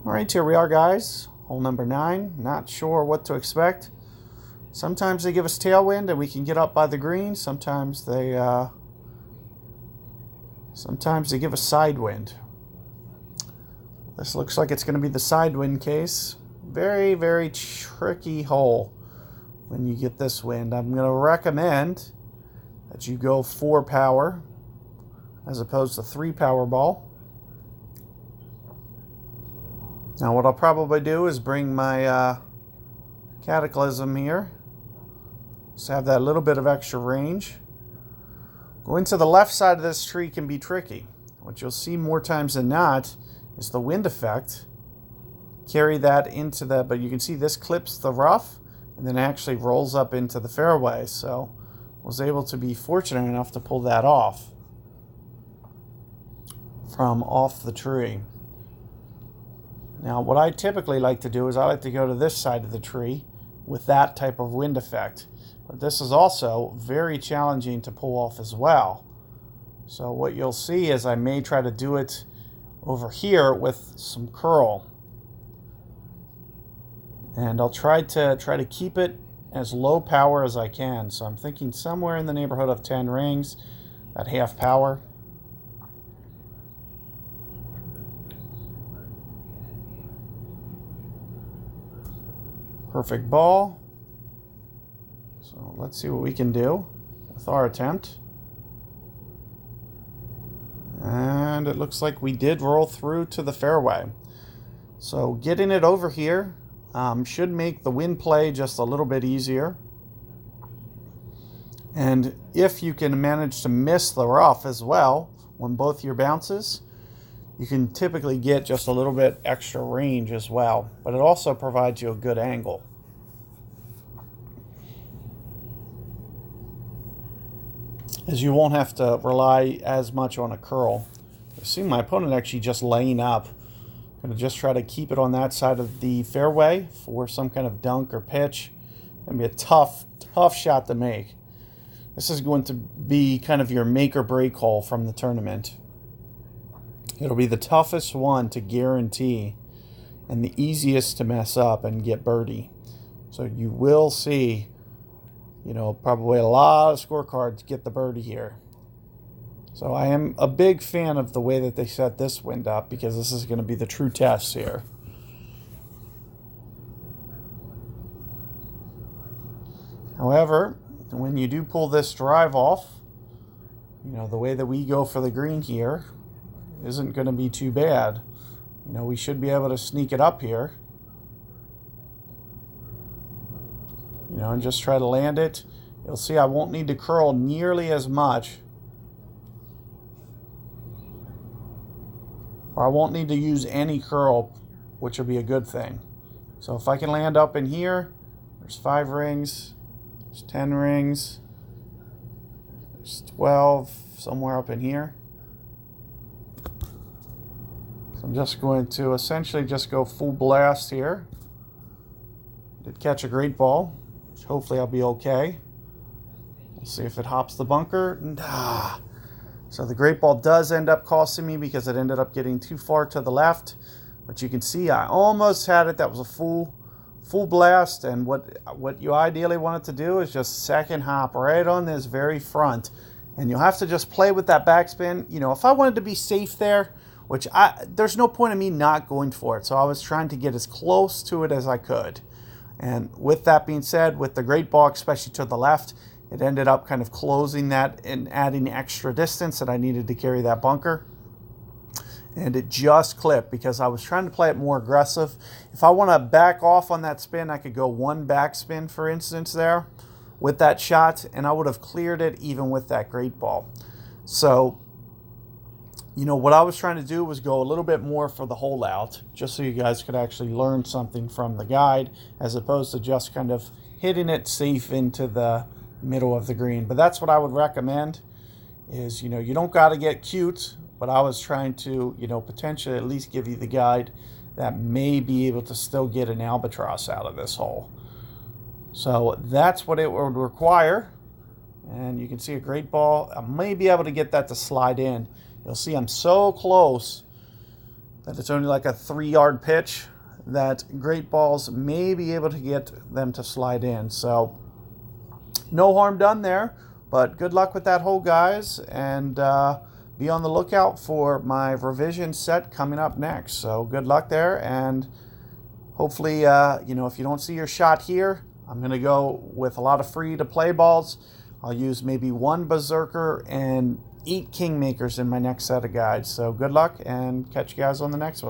All right, here we are, guys. Hole number 9. Not sure what to expect. Sometimes they give us tailwind and we can get up by the green. Sometimes they give us side wind. This looks like it's going to be the side wind case. Very, very tricky hole when you get this wind. I'm going to recommend that you go 4 power as opposed to 3 power ball. Now what I'll probably do is bring my Cataclysm here. Just have that little bit of extra range. Going to the left side of this tree can be tricky. What you'll see more times than not is the wind effect. Carry that into the, but you can see this clips the rough and then actually rolls up into the fairway. So I was able to be fortunate enough to pull that off from off the tree. Now what I typically like to do is I like to go to this side of the tree with that type of wind effect. But this is also very challenging to pull off as well. So what you'll see is I may try to do it over here with some curl. And I'll try to keep it as low power as I can. So I'm thinking somewhere in the neighborhood of 10 rings at half power. Perfect ball. So let's see what we can do with our attempt. And it looks like we did roll through to the fairway. So getting it over here should make the wind play just a little bit easier. And if you can manage to miss the rough as well on both your bounces, you can typically get just a little bit extra range as well. But it also provides you a good angle. As you won't have to rely as much on a curl. I see my opponent actually just laying up. I'm going to just try to keep it on that side of the fairway for some kind of dunk or pitch. Going to be a tough shot to make. This is going to be kind of your make or break hole from the tournament. It'll be the toughest one to guarantee and the easiest to mess up and get birdie. So you will see, you know, probably a lot of scorecards get the birdie here. So I am a big fan of the way that they set this wind up because this is going to be the true test here. However, when you do pull this drive off, you know, the way that we go for the green here isn't going to be too bad. You know, we should be able to sneak it up here. You know, and just try to land it. You'll see I won't need to curl nearly as much. Or I won't need to use any curl, which will be a good thing. So if I can land up in here, there's 5 rings, there's 10 rings, there's 12, somewhere up in here. So I'm just going to essentially just go full blast here. Did catch a great ball. Hopefully I'll be okay. We'll see if it hops the bunker. So the great ball does end up costing me because it ended up getting too far to the left. But you can see I almost had it. That was a full blast. And what you ideally want it to do is just second hop right on this very front. And you'll have to just play with that backspin. You know, if I wanted to be safe there, which there's no point in me not going for it. So I was trying to get as close to it as I could. And with that being said, with the great ball, especially to the left, it ended up kind of closing that and adding extra distance that I needed to carry that bunker. And it just clipped because I was trying to play it more aggressive. If I want to back off on that spin, I could go 1 backspin, for instance, there with that shot, and I would have cleared it even with that great ball. So, you know, what I was trying to do was go a little bit more for the hole out, just so you guys could actually learn something from the guide, as opposed to just kind of hitting it safe into the middle of the green. But that's what I would recommend is, you know, you don't got to get cute, but I was trying to, you know, potentially at least give you the guide that may be able to still get an albatross out of this hole. So that's what it would require. And you can see a great ball. I may be able to get that to slide in. You'll see I'm so close that it's only like a 3-yard pitch, that great balls may be able to get them to slide in. So no harm done there, but good luck with that hole, guys, and be on the lookout for my revision set coming up next. So good luck there, and hopefully, if you don't see your shot here, I'm going to go with a lot of free to play balls. I'll use maybe 1 berserker and 8 kingmakers in my next set of guides. So good luck, and catch you guys on the next one.